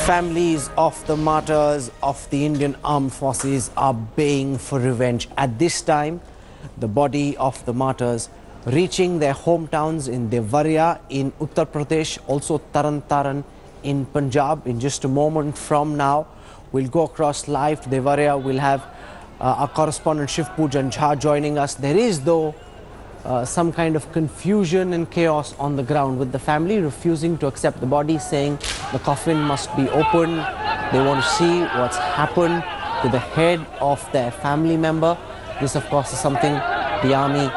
Families of the martyrs of the Indian Armed Forces are baying for revenge. At this time, the body of the martyrs reaching their hometowns in Devariya in Uttar Pradesh, also Taran Taran in Punjab. In just a moment from now, we'll go across live to Devariya. We'll have our correspondent Shiv Pujan Jha joining us. There is, though, some kind of confusion and chaos on the ground, with the family refusing to accept the body, saying the coffin must be opened. They want to see what's happened to the head of their family member. This, of course, is something the army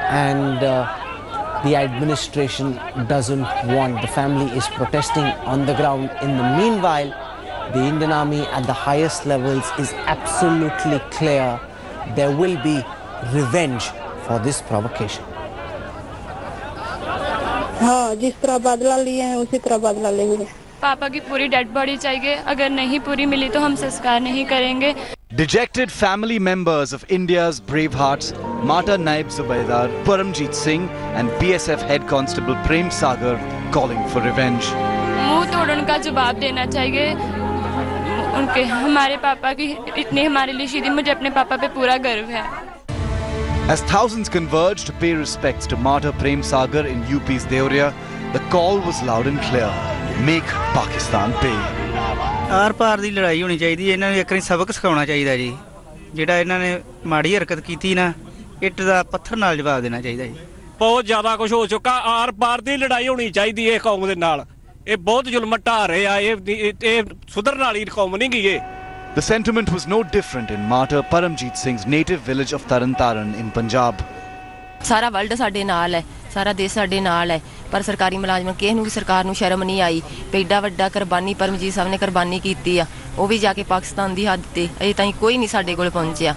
and the administration doesn't want. The family is protesting on the ground. In the meanwhile, the Indian Army at the highest levels is absolutely clear there will be revenge for this provocation. हाँ, जिस तरह बदला लिए हैं उसी तरह बदला लेंगे। पापा की पूरी डेड बॉडी चाहिए, अगर नहीं पूरी मिली तो हम संस्कार नहीं करेंगे। Dejected family members of India's brave hearts, Martyr Naib Zubaydar Paramjeet Singh and BSF head constable Prem Sagar calling for revenge. मुंह तोड़ उनका जवाब देना चाहिए। उनके हमारे पापा की इतनी हमारे लिए शहीदी, मुझे अपने पापा पे पूरा गर्व है। As thousands converged to pay respects to Martyr Prem Sagar in UP's Deoria, the call was loud and clear: make Pakistan pay. आर पार दी लड़ाई होनी चाहिए। इन्होंने एक सबक सिखाना चाहिए जी। जिहड़ा इन्होंने माड़ी हरकत की ना, इट दा पत्थर नाल जवाब देना चाहिए जी। बहुत ज्यादा कुछ हो चुका। आर पार दी लड़ाई होनी चाहिए कौम दे नाल। ये बहुत जुल्म ढा रहे आ। ये सुधरन वाली कौम नहीं गई। The sentiment was no different in Martyr Paramjeet Singh's native village of Taran Taran in Punjab. सारा वर्ल्ड साडे नाल है, सारा देश साडे नाल है, पर सरकारी मुलाजमान किसी नूं भी सरकार नूं शर्म नहीं आई। एडा वड्डा कुर्बानी परमजीत साहब ने कुर्बानी कीती आ, वो भी जाके पाकिस्तान दी हद ते अजे ताईं कोई नहीं साडे कोल पहुंचिया।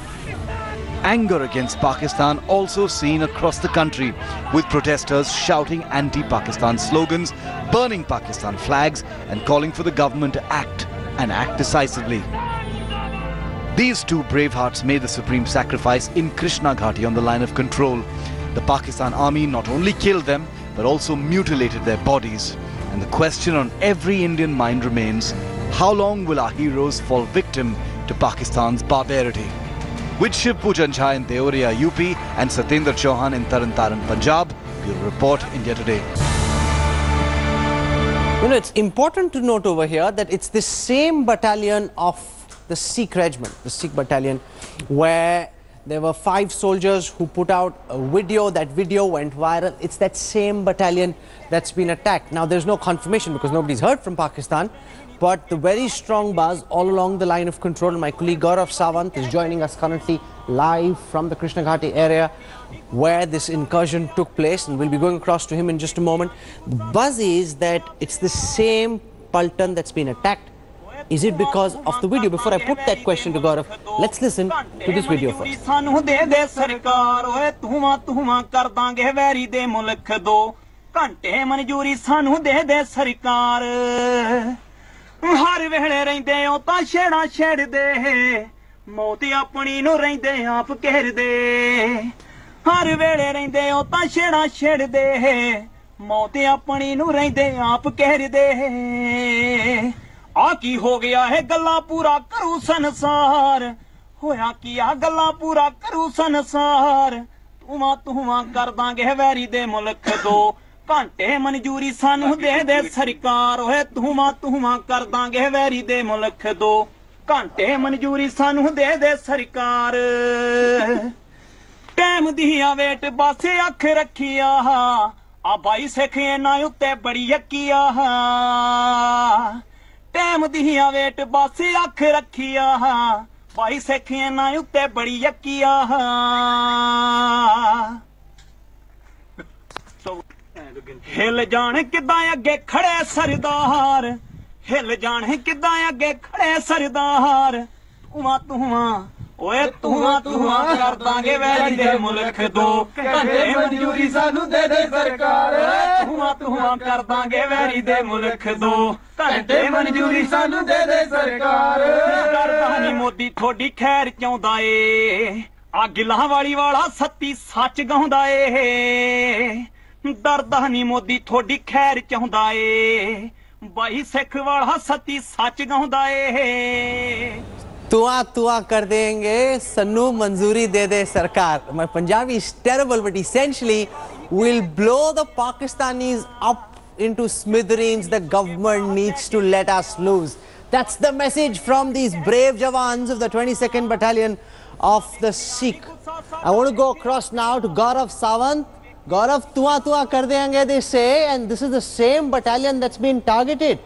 Anger against Pakistan also seen across the country, with protesters shouting anti-Pakistan slogans, burning Pakistan flags and calling for the government to act, and act decisively. These two bravehearts made the supreme sacrifice in Krishna Ghati on the line of control. The Pakistan army not only killed them, but also mutilated their bodies. And the question on every Indian mind remains: how long will our heroes fall victim to Pakistan's barbarity? With Shiv Pujan Jha in Deoria, UP, and Satyendra Chauhan in Taran Taran, Punjab, Bureau Report, India Today. You know, it's important to note over here that it's the same battalion of the Sikh regiment, the Sikh battalion, where there were 5 soldiers who put out a video. That video went viral. It's that same battalion that's been attacked. Now, there's no confirmation because nobody's heard from Pakistan, but the very strong buzz all along the line of control. My colleague Gaurav Sawant is joining us currently live from the Krishna Ghati area where this incursion took place, and we'll be going across to him in just a moment. The buzz is that it's the same Paltan that's been attacked. Is it because of the video? Before I put that question to Gaurav, let's listen to this video first. आकी हो गया है गल्ला पूरा करू संसार, होया किया गल्ला पूरा करू संसार, तुमा कर दांगे वैरी दे मुल्क दो, घंटे मंजूरी सानू दे सरकार, होए तुमा कर दांगे वैरी दे मुल्क दो, घंटे मंजूरी सानू दे सरकार। टाइम दिया वेट बासे अख रखिया, आ बाई सिख इन्हां उत्ते बड़ी यकीया, टाइम दिया वेट बासे अख रखिया, भाई सिखिया ना उत्ते बड़ी यकीया। हिल जाने किदां अगे खड़े सरदार, हिल जाने किदां अगे खड़े सरदार, तुमा ओए तुमा कर दांगे वैरी दे मुल्क दो, घंटे मंजूरी सानू दे सरकार, तुमा कर दांगे वैरी दे मुल्क दो, घंटे मंजूरी सानू दे सरकार। करदानी मोदी थोड़ी खैर चाहुंदा ए, आ गिलां वाली वाला सत्ती सच गाउंदा ए, डरदा नहीं मोदी थोड़ी खैर चाहुंदा ए, ਬਾਈ ਸਿੱਖ ਵਾਲਾ ਸੱਚੀ ਸੱਚ ਗਾਉਂਦਾ ਏ तुआ तुआ कर देंगे सन्नू मंजूरी दे दे सरकार. My Punjabi is terrible, but essentially we'll blow the Pakistanis up into smithereens. The government needs to let us loose. That's the message from these brave jawans of the 22nd Battalion of the Sikh. I want to go across now to Gaurav Sawant. Gaurav, tua tua kar denge, they say, and this is the same battalion that's been targeted.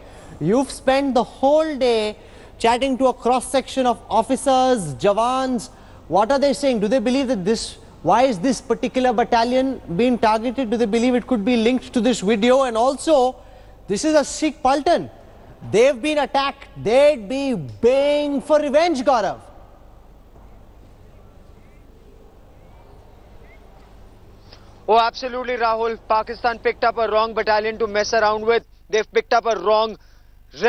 You've spent the whole day chatting to a cross-section of officers, jawans. What are they saying? Do they believe that this, why is this particular battalion being targeted? Do they believe it could be linked to this video? And also, this is a Sikh Paltan. They've been attacked. They'd be baying for revenge, Gaurav. Oh, absolutely, Rahul. Pakistan picked up a wrong battalion to mess around with. They've picked up a wrong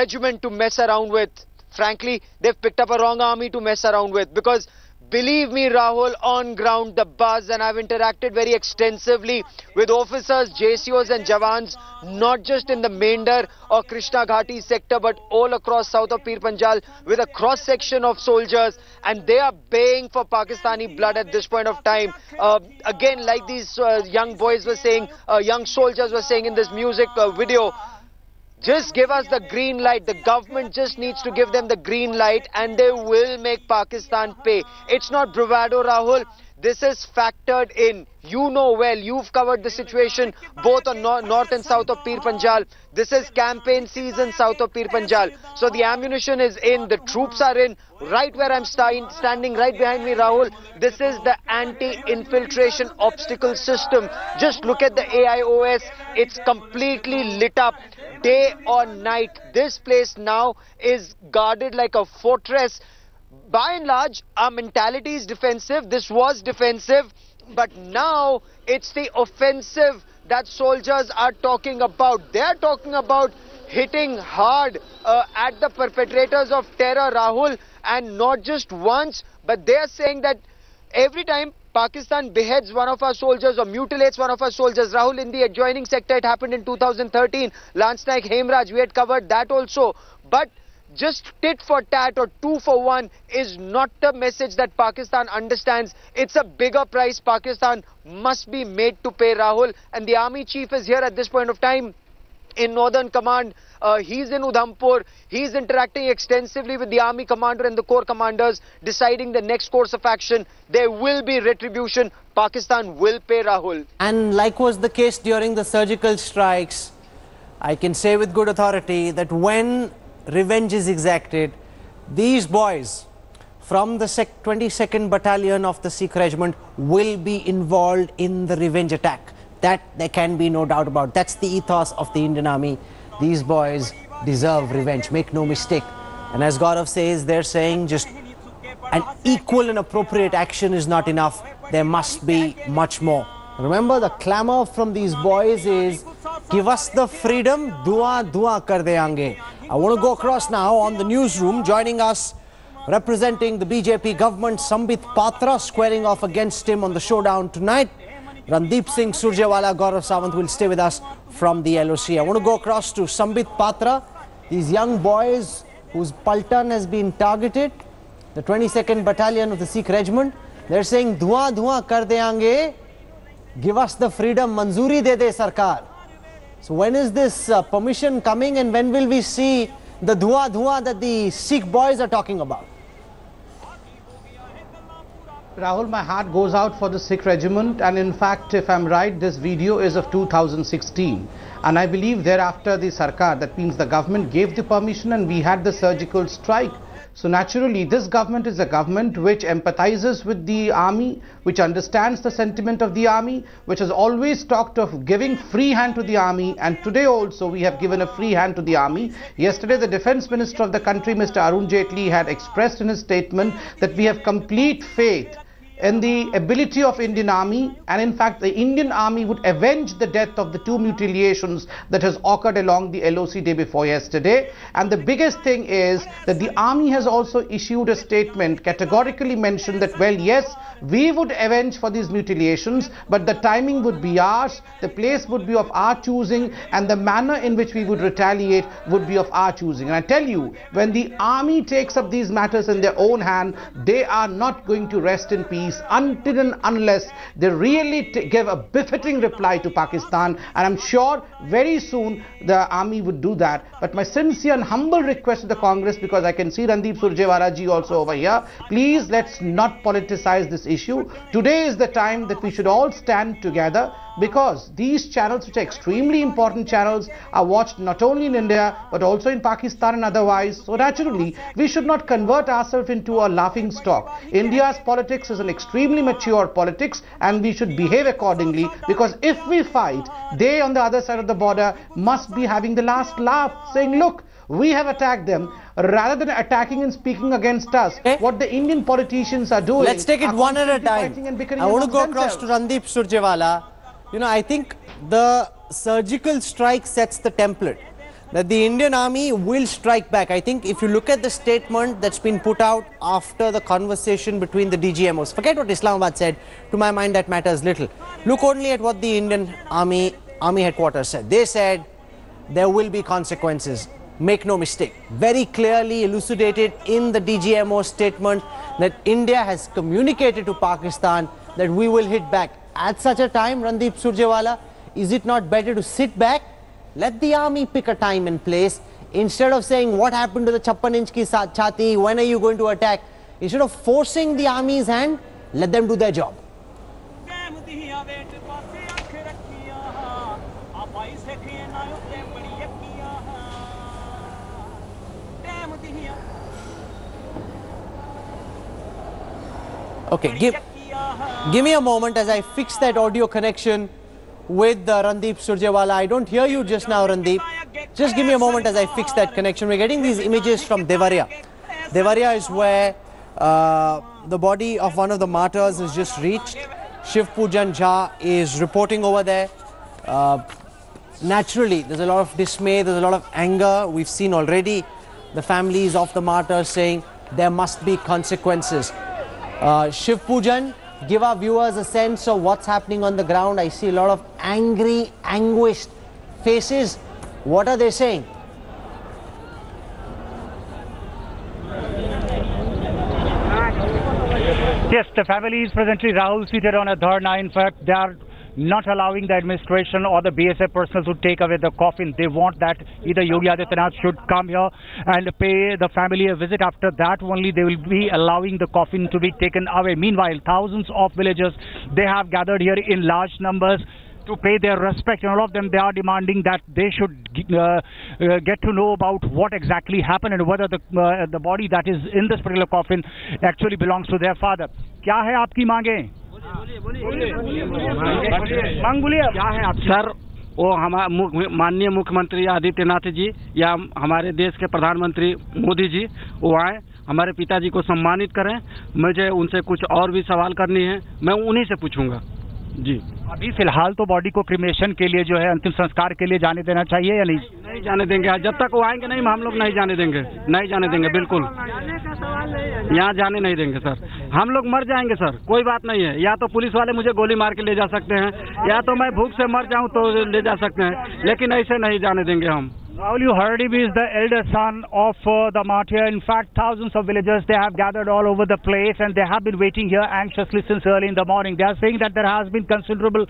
regiment to mess around with. Frankly, they've picked up a wrong army to mess around with, because believe me, Rahul, on ground, the buzz, and I've interacted very extensively with officers, JCOs and jawans, not just in the Mender or Krishna Ghati sector, but all across south of Pir Panjal, with a cross-section of soldiers, and they are baying for Pakistani blood at this point of time. Again, like these young boys were saying, young soldiers were saying in this music video, just give us the green light. The government just needs to give them the green light and they will make Pakistan pay. It's not bravado, Rahul. This is factored in. You know well, you've covered the situation both on north and south of Pir Panjal. This is campaign season south of Pir Panjal. So the ammunition is in, the troops are in. Right where I'm standing right behind me, Rahul, this is the anti-infiltration obstacle system. Just look at the AIOS. It's completely lit up. Day or night, this place now is guarded like a fortress. By and large, our mentality is defensive. This was defensive, but now it's the offensive that soldiers are talking about. They're talking about hitting hard at the perpetrators of terror, Rahul, and not just once, but they're saying that every time Pakistan beheads one of our soldiers or mutilates one of our soldiers, Rahul, in the adjoining sector, it happened in 2013. Lance Naik Hemraj, we had covered that also. But just tit for tat or 2 for 1 is not the message that Pakistan understands. It's a bigger price Pakistan must be made to pay, Rahul. And the army chief is here at this point of time in Northern Command. He's in Udhampur. He's interacting extensively with the army commander and the corps commanders, deciding the next course of action. There will be retribution. Pakistan will pay, Rahul. And like was the case during the surgical strikes, I can say with good authority that when revenge is exacted, these boys from the 22nd Battalion of the Sikh Regiment will be involved in the revenge attack. That there can be no doubt about. That's the ethos of the Indian Army. These boys deserve revenge, make no mistake. And as Gaurav says, they're saying just an equal and appropriate action is not enough. There must be much more. Remember, the clamor from these boys is, give us the freedom, dua dua kar deange. I want to go across now on the newsroom. Joining us, representing the BJP government, Sambit Patra, squaring off against him on the showdown tonight. Randeep Surjewala, Gaurav Sawant will stay with us from the LOC. I want to go across to Sambit Patra. These young boys whose Paltan has been targeted, the 22nd Battalion of the Sikh Regiment, they're saying, Dhua dhua kar deange, give us the freedom, manzoori de de sarkar. So when is this permission coming, and when will we see the dhua dhua that the Sikh boys are talking about? Rahul, my heart goes out for the Sikh regiment, and in fact, if I'm right, this video is of 2016, and I believe thereafter the Sarkar, that means the government, gave the permission and we had the surgical strike. So naturally, this government is a government which empathizes with the army, which understands the sentiment of the army, which has always talked of giving free hand to the army, and today also we have given a free hand to the army. Yesterday, the Defence Minister of the country, Mr. Arun Jaitley, had expressed in his statement that we have complete faith in the ability of Indian Army, and in fact the Indian Army would avenge the death of the 2 mutilations that has occurred along the LOC day before yesterday. And the biggest thing is that the army has also issued a statement categorically mentioned that, well, yes, we would avenge for these mutilations, but the timing would be ours, the place would be of our choosing, and the manner in which we would retaliate would be of our choosing. And I tell you, when the army takes up these matters in their own hand, they are not going to rest in peace until and unless they really give a befitting reply to Pakistan. And I'm sure very soon the army would do that. But my sincere and humble request to the Congress, because I can see Randeep Surjewala ji also over here, please let's not politicize this issue. Today is the time that we should all stand together, because these channels, which are extremely important channels, are watched not only in India but also in Pakistan and otherwise. So naturally we should not convert ourselves into a laughing stock. India's politics is an extremely mature politics, and we should behave accordingly, because if we fight, they on the other side of the border must be having the last laugh, saying, look, we have attacked them, rather than attacking and speaking against us. What the Indian politicians are doing. Let's take it one at a time. I want to go across to Randeep Surjewala. You know, I think the surgical strike sets the template that the Indian Army will strike back. I think if you look at the statement that's been put out after the conversation between the DGMOs, forget what Islamabad said, to my mind that matters little. Look only at what the Indian Army headquarters said. They said there will be consequences. Make no mistake, very clearly elucidated in the DGMO statement that India has communicated to Pakistan that we will hit back. At such a time, Randeep Surjewala, is it not better to sit back, let the army pick a time and place, instead of saying what happened to the 56-inch ki chhati, when are you going to attack? Instead of forcing the army's hand, let them do their job. Okay, give me a moment as I fix that audio connection with Randeep Surjewala. I don't hear you just now, Randeep. Just give me a moment as I fix that connection. We're getting these images from Devaria. Devaria is where the body of one of the martyrs has just reached. Shiv Pujan Jha is reporting over there. Naturally, there's a lot of dismay, there's a lot of anger. We've seen already the families of the martyrs saying there must be consequences. Shiv Pujan, give our viewers a sense of what's happening on the ground. I see a lot of angry, anguished faces. What are they saying? Yes, the family is presently, Rahul, seated on a dharna. In fact, they are not allowing the administration or the BSF personnel to take away the coffin. They want that either Yogi Adityanath should come here and pay the family a visit. After that only they will be allowing the coffin to be taken away. Meanwhile, thousands of villagers, they have gathered here in large numbers to pay their respect, and all of them, they are demanding that they should get to know about what exactly happened and whether the body that is in this particular coffin actually belongs to their father. क्या है आपकी मांगे? मांग बोलिए क्या है आप? Sir, वो हमारे माननीय मुख्यमंत्री आदित्यनाथ जी या हमारे देश के प्रधानमंत्री मोदी जी वो आए, हमारे पिताजी को सम्मानित करें। मुझे उनसे कुछ और भी सवाल करनी है, मैं उन्हीं से पूछूंगा जी। अभी फिलहाल तो बॉडी को क्रिमेशन के लिए जो है अंतिम संस्कार के लिए जाने देना चाहिए या नहीं? नहीं जाने देंगे, जब तक वो आएंगे नहीं हम लोग नहीं जाने देंगे, नहीं जाने देंगे, बिल्कुल यहाँ जाने नहीं देंगे सर। हम लोग मर जाएंगे सर, कोई बात नहीं है। या तो पुलिस वाले मुझे गोली मार के ले जा सकते हैं, या तो मैं भूख से मर जाऊं तो ले जा सकते हैं, लेकिन ऐसे नहीं जाने देंगे हम। Rahul, you heard him. He is the elder son of the martyr. In fact, thousands of villagers, they have gathered all over the place and they have been waiting here anxiously since early in the morning. They are saying that there has been considerable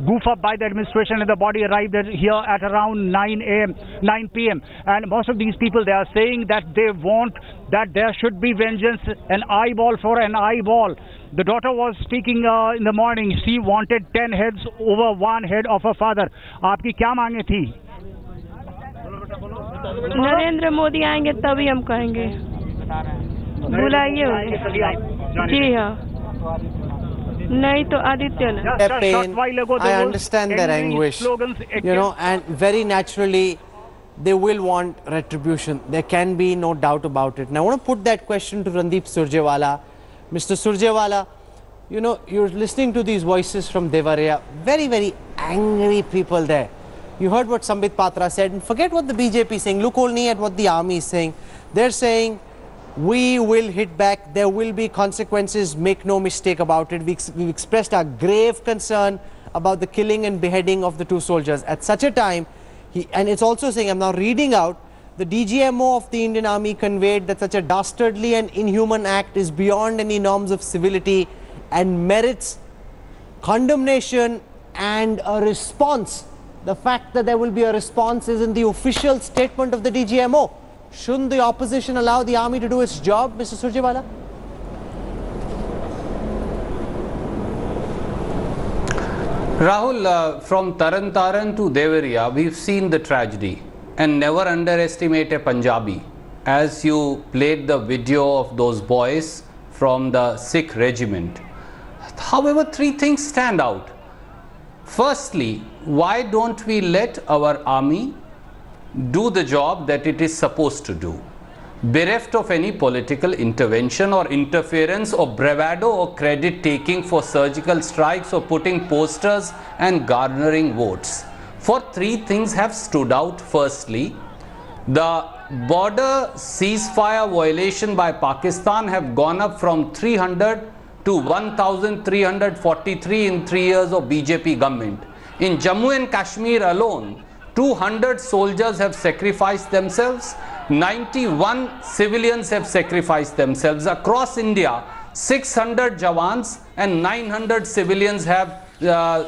goof up by the administration and the body arrived here at around 9 p.m. And most of these people, they are saying that they want that there should be vengeance, an eyeball for an eyeball. The daughter was speaking in the morning. She wanted 10 heads over one head of her father. आपकी क्या मांगे थी? नरेंद्र मोदी आएंगे तभी हम कहेंगे, बुलाइए जी हाँ, नहीं तो Adityanath. Their pain, I understand their anguish, you know, and very naturally they will want retribution. There can be no doubt about it. Now I want to put that question to Randeep Surjewala. Mr. Surjewala, you know, you're listening to these voices from Devariya, very, very angry people there. You heard what Sambit Patra said, and forget what the BJP is saying. Look only at what the army is saying. They're saying, we will hit back, there will be consequences, make no mistake about it. We've expressed our grave concern about the killing and beheading of the 2 soldiers. At such a time, and it's also saying, I'm now reading out, the DGMO of the Indian Army conveyed that such a dastardly and inhuman act is beyond any norms of civility and merits condemnation and a response. The fact that there will be a response is in the official statement of the DGMO. Shouldn't the opposition allow the army to do its job, Mr. Surjewala? Rahul, from Taran Taran to Devariya, we've seen the tragedy, and never underestimate a Punjabi. As you played the video of those boys from the Sikh regiment. However, 3 things stand out. Firstly, why don't we let our army do the job that it is supposed to do, bereft of any political intervention or interference or bravado or credit taking for surgical strikes or putting posters and garnering votes? For 3 things have stood out. Firstly, the border ceasefire violation by Pakistan have gone up from 300 to 1,343 in 3 years of BJP government. In Jammu and Kashmir alone, 200 soldiers have sacrificed themselves, 91 civilians have sacrificed themselves. Across India, 600 jawans and 900 civilians have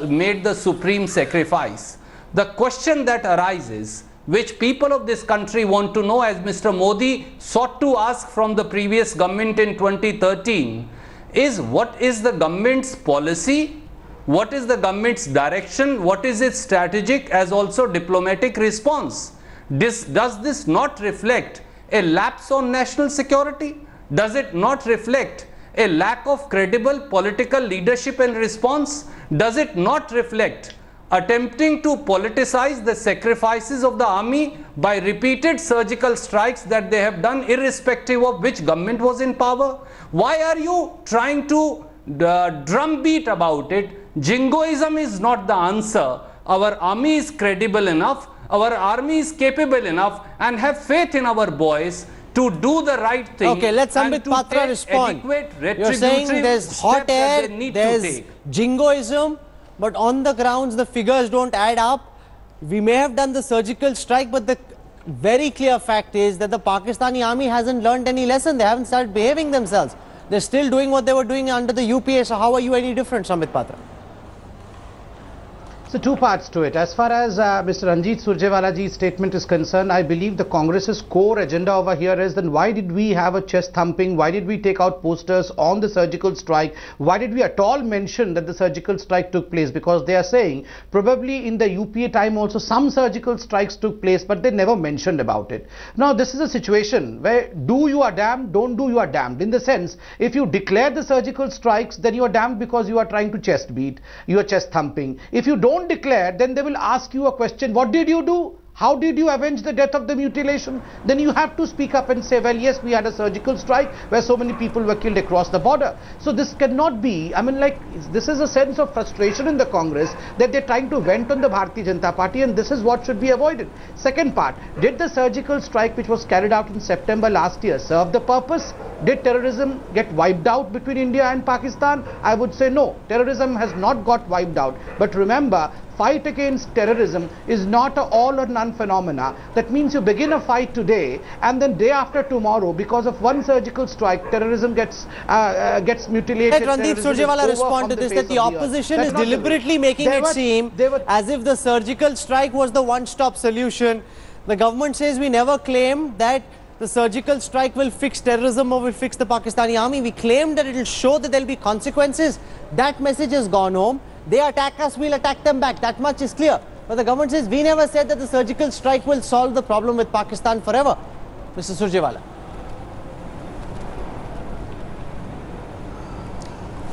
made the supreme sacrifice. The question that arises, which people of this country want to know, as Mr. Modi sought to ask from the previous government in 2013, is what is the government's policy, what is the government's direction, what is its strategic as also diplomatic response? Does this not reflect a lapse on national security? Does it not reflect a lack of credible political leadership and response? Does it not reflect attempting to politicize the sacrifices of the army by repeated surgical strikes that they have done irrespective of which government was in power? Why are you trying to drumbeat about it? Jingoism is not the answer. Our army is credible enough, our army is capable enough, and have faith in our boys to do the right thing. Okay, let Sambit Patra respond. You're saying there's hot air, there's jingoism, but on the grounds the figures don't add up. We may have done the surgical strike, but the very clear fact is that the Pakistani army hasn't learned any lesson. They haven't started behaving themselves. They're still doing what they were doing under the UPA. So how are you any different, Sambit Patra? So 2 parts to it. As far as Mr. Randeep Surjewala ji's statement is concerned, I believe the Congress's core agenda over here is, then why did we have a chest thumping? Why did we take out posters on the surgical strike? Why did we at all mention that the surgical strike took place? Because they are saying probably in the UPA time also some surgical strikes took place, but they never mentioned about it. Now this is a situation where do you are damned, don't do you are damned. In the sense, if you declare the surgical strikes, then you are damned because you are trying to chest beat, you are chest thumping. If you don't declare, then they will ask you a question, what did you do? How did you avenge the death of the mutilation? Then you have to speak up and say, well, yes, we had a surgical strike where so many people were killed across the border. So this cannot be, I mean, like, this is a sense of frustration in the Congress that they're trying to vent on the Bharatiya Janata Party, and this is what should be avoided. Second part, did the surgical strike which was carried out in September last year serve the purpose? Did terrorism get wiped out between India and Pakistan? I would say no. Terrorism has not got wiped out. But remember, fight against terrorism is not an all or none phenomena. That means you begin a fight today and then day after tomorrow, because of one surgical strike, terrorism gets mutilated. Let Randeep Surjewala respond to this, that the opposition is deliberately making it seem as if the surgical strike was the one-stop solution. The government says we never claimed that the surgical strike will fix terrorism or will fix the Pakistani army. We claimed that it will show that there will be consequences. That message has gone home. They attack us, we'll attack them back. That much is clear. But the government says we never said that the surgical strike will solve the problem with Pakistan forever. Mr. Surjewala.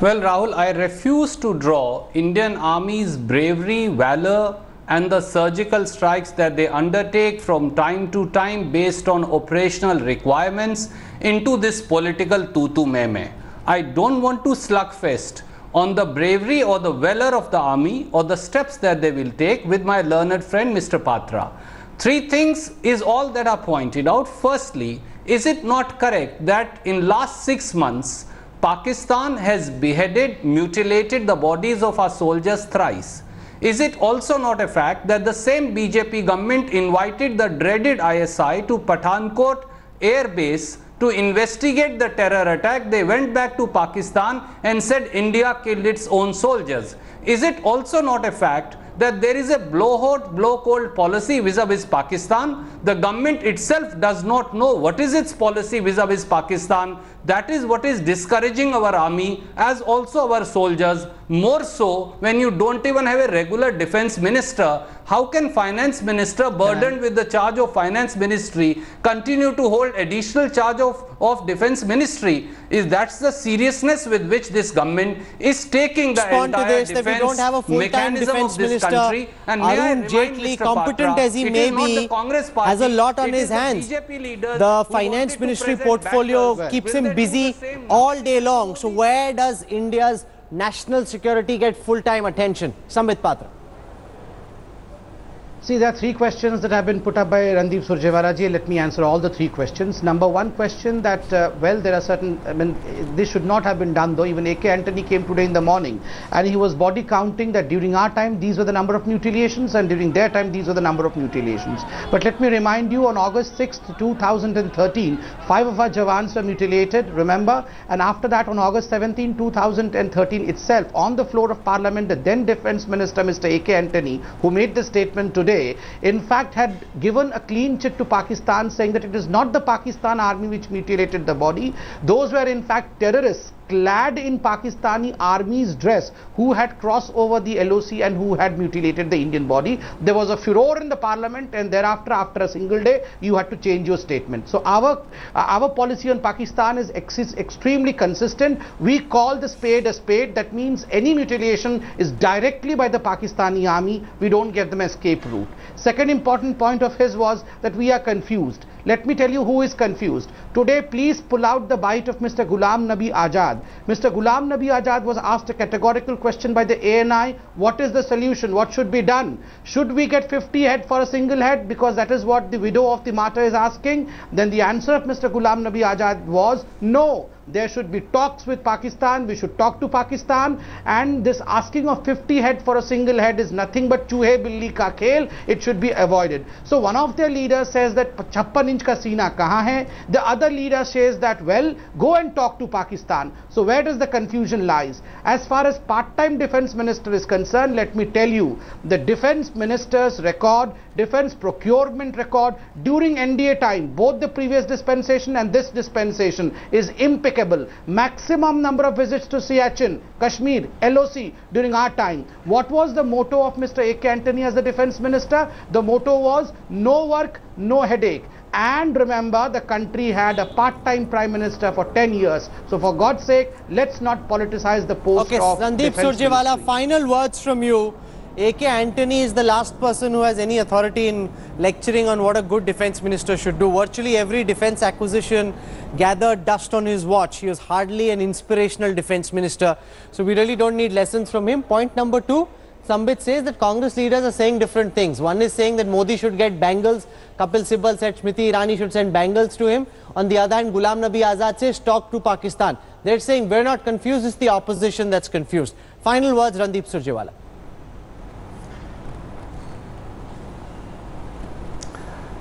Well, Rahul, I refuse to draw Indian Army's bravery, valor and the surgical strikes that they undertake from time to time based on operational requirements into this political tutu meme. I don't want to slugfest on the bravery or the valor of the army or the steps that they will take with my learned friend Mr. Patra. Three things is all that are pointed out. Firstly, is it not correct that in last 6 months, Pakistan has beheaded, mutilated the bodies of our soldiers thrice? Is it also not a fact that the same BJP government invited the dreaded ISI to Pathankot air base to investigate the terror attack? They went back to Pakistan and said India killed its own soldiers. Is it also not a fact that there is a blow hot, blow cold policy vis-a-vis Pakistan? The government itself does not know what is its policy vis-a-vis Pakistan. That is what is discouraging our army as also our soldiers. More so when you don't even have a regular defense minister. How can finance minister burdened with the charge of finance ministry continue to hold additional charge of defense ministry? Is that's the seriousness with which this government is taking the entire defense mechanism of this country? And Arun Jaitley, competent as he may be, has a lot on his hands. The finance ministry portfolio keeps him busy all day long. So where does India's national security get full-time attention? Sambit Patra. See, there are three questions that have been put up by Randeep Surjewala ji. Let me answer all the three questions. Number one question that, well, there are certain, I mean, this should not have been done though. Even A.K. Antony came today in the morning and he was body counting that during our time, these were the number of mutilations and during their time, these were the number of mutilations. But let me remind you, on August 6th, 2013, 5 of our jawans were mutilated, remember? And after that, on August 17, 2013 itself, on the floor of Parliament, the then Defence Minister, Mr. A.K. Antony, who made this statement today, in fact had given a clean chit to Pakistan saying that it is not the Pakistan army which mutilated the body. Those were in fact terrorists clad in Pakistani army's dress who had crossed over the LOC and who had mutilated the Indian body. There was a furor in the parliament and thereafter, after a single day, you had to change your statement. So our policy on Pakistan is extremely consistent. We call the spade a spade. That means any mutilation is directly by the Pakistani army. We don't give them escape route. Second important point of his was that we are confused. Let me tell you who is confused. Today, please pull out the bite of Mr. Ghulam Nabi Azad. Mr. Ghulam Nabi Azad was asked a categorical question by the ANI. What is the solution? What should be done? Should we get 50 head for a single head? Because that is what the widow of the martyr is asking. Then the answer of Mr. Ghulam Nabi Azad was no. There should be talks with Pakistan. We should talk to Pakistan. And this asking of 50 head for a single head is nothing but chuhe billi ka khel. It should be avoided. So one of their leaders says that 56 inch ka seena kahan hai? The other leader says that, well, go and talk to Pakistan. So where does the confusion lies? As far as part-time defense minister is concerned, let me tell you, the defense minister's record, defense procurement record during NDA time, both the previous dispensation and this dispensation, is impeccable. Maximum number of visits to Siachen, Kashmir, LOC during our time. What was the motto of Mr. A.K. Antony as the defense minister? The motto was no work, no headache. And remember, the country had a part-time prime minister for 10 years. So for God's sake, let's not politicize the post of Randeep Surjewala, final words from you. A.K. Antony is the last person who has any authority in lecturing on what a good defense minister should do. Virtually every defense acquisition gathered dust on his watch. He was hardly an inspirational defense minister. So we really don't need lessons from him. Point number two, Sambit says that Congress leaders are saying different things. One is saying that Modi should get bangles. Kapil Sibal said Smriti Irani should send bangles to him. On the other hand, Ghulam Nabi Azad says talk to Pakistan. They're saying we're not confused, it's the opposition that's confused. Final words, Randeep Surjewala.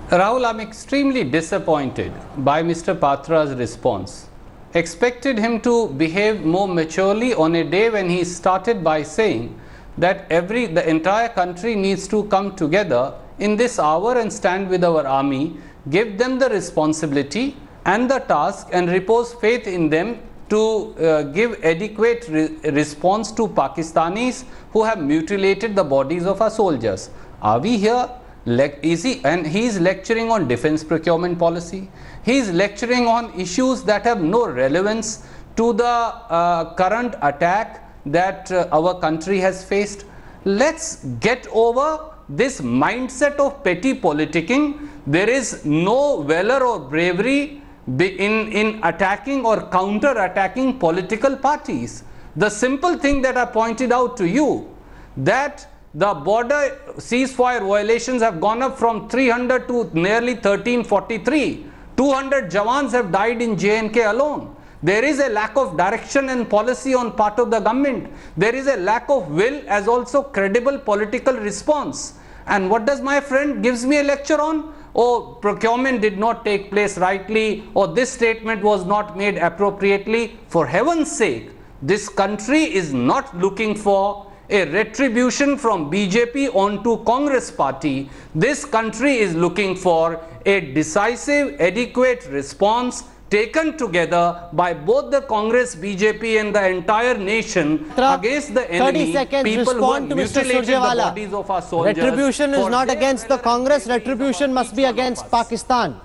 Rahul, I'm extremely disappointed by Mr. Patra's response. Expected him to behave more maturely on a day when he started by saying that the entire country needs to come together in this hour and stand with our army, give them the responsibility and the task and repose faith in them to give adequate response to Pakistanis who have mutilated the bodies of our soldiers. Are we here? And he is lecturing on defense procurement policy. He is lecturing on issues that have no relevance to the current attack that our country has faced. Let's get over this mindset of petty politicking. There is no valor or bravery in attacking or counter-attacking political parties. The simple thing that I pointed out to you, that the border ceasefire violations have gone up from 300 to nearly 1343. 200 jawans have died in J&K alone. There is a lack of direction and policy on part of the government. There is a lack of will as also credible political response. And what does my friend gives me a lecture on? Oh, procurement did not take place rightly, or this statement was not made appropriately. For heaven's sake, this country is not looking for a retribution from BJP onto Congress party. This country is looking for a decisive, adequate response taken together by both the Congress, BJP and the entire nation against the enemy. 30 seconds, people respond who to have Mr. mutilated the Surjewala. bodies of our soldiers. Retribution is not against the Congress, retribution must be against Pakistan.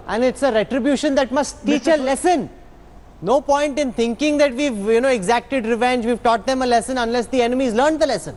And it's a retribution that must teach a lesson. No point in thinking that we've exacted revenge, we've taught them a lesson unless the enemies learned the lesson.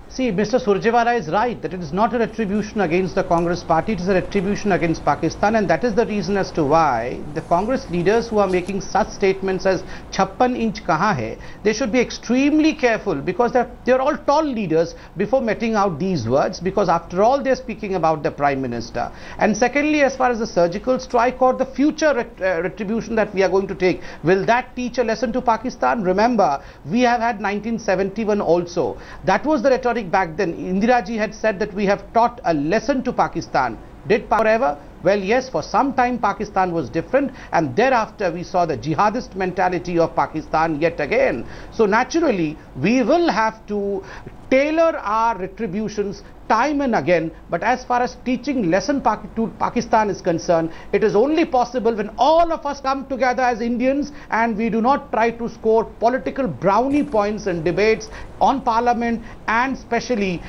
See, Mr. Surjewala is right that it is not a retribution against the Congress party, it is a retribution against Pakistan, and that is the reason as to why the Congress leaders who are making such statements as 56 inch kahan hai, they should be extremely careful, because they're all tall leaders before meting out these words, because after all they're speaking about the Prime Minister. And secondly, as far as the surgical strike or the future retribution that we are going to take, will that teach a lesson to Pakistan? Remember, we have had 1971 also. That was the rhetoric back then. Indira ji had said that we have taught a lesson to Pakistan. Did forever? Well, yes, for some time Pakistan was different, and thereafter we saw the jihadist mentality of Pakistan yet again. So naturally, we will have to tailor our retributions time and again, but as far as teaching lesson to Pakistan is concerned, it is only possible when all of us come together as Indians and we do not try to score political brownie points in debates on parliament, and especially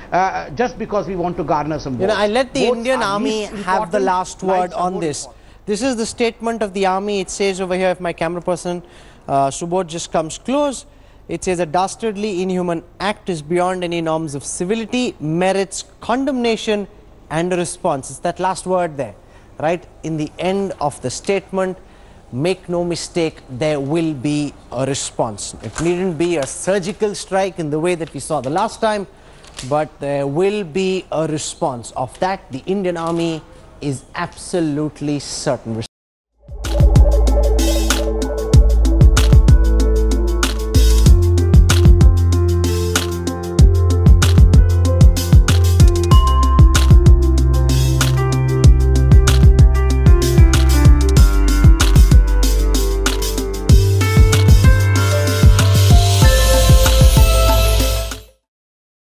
just because we want to garner some votes. I let the Indian Army have the last word on this. This is the statement of the Army. It says over here, if my camera person Subodh just comes close, it says a dastardly, inhuman act is beyond any norms of civility, merits condemnation and a response. It's that last word there, right? In the end of the statement, make no mistake, there will be a response. It needn't be a surgical strike in the way that we saw the last time, but there will be a response. Of that, the Indian Army is absolutely certain.